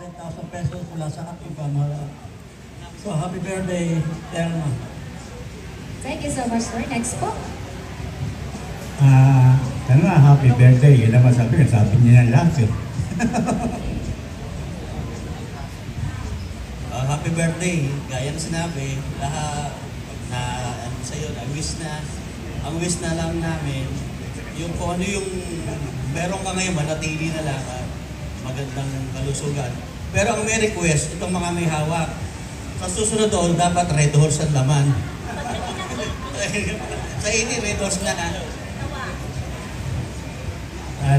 10,000 pesos mula sa ating pamahalaan. So, happy birthday, Telma. Thank you so much, sir. Next po. Telma, happy birthday. Yun naman sabi niya yan lahat eh. Happy birthday. Gaya na sinabi, lahat na sa'yo, ang wish na lang namin, yung kung ano yung meron ka ngayon, manatili na lang at magandang kalusugan. Pero ang may request, itong mga may hawak, sa susunod doon, dapat red horse ang laman. Sa ini, red horse na na.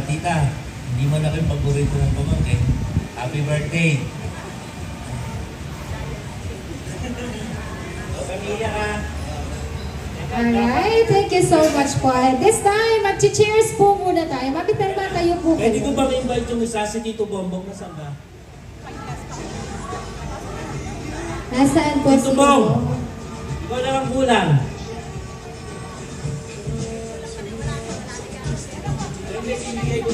Tita, hindi mo na kayo paborito ng pamangkin. Happy birthday! Pamilya ka! Alright, thank you so much po. This time, mag-cheers po muna tayo. Mapipel ba tayo po? Pwede ko bang invite yung isa si Tito Bongbong na samba? Nasaan po Tito Bong! Ikaw lang ang kulang. Ibigay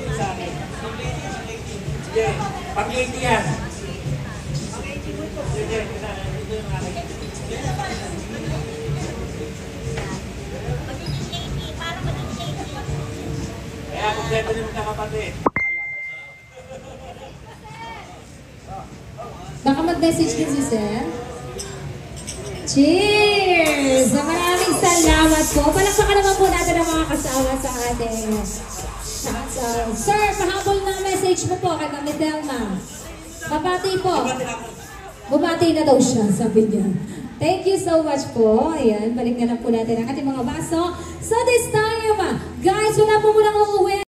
ko sa akin. Sige, pang-80 yan. Sige, ito yung akin. Kaya kompleto rin magkakapatid. Baka mag-message din si Sir. Cheers! Maraming salamat po. Palakpakan naman po natin ang mga kasama sa ating Sir, pahabol ng message mo po kay Mami Telma. Babati po. Bumati na daw siya, sabi niya. Thank you so much po. Ayan, balik na lang po natin ang ating mga baso. So this time, guys, wala po munang uuwi.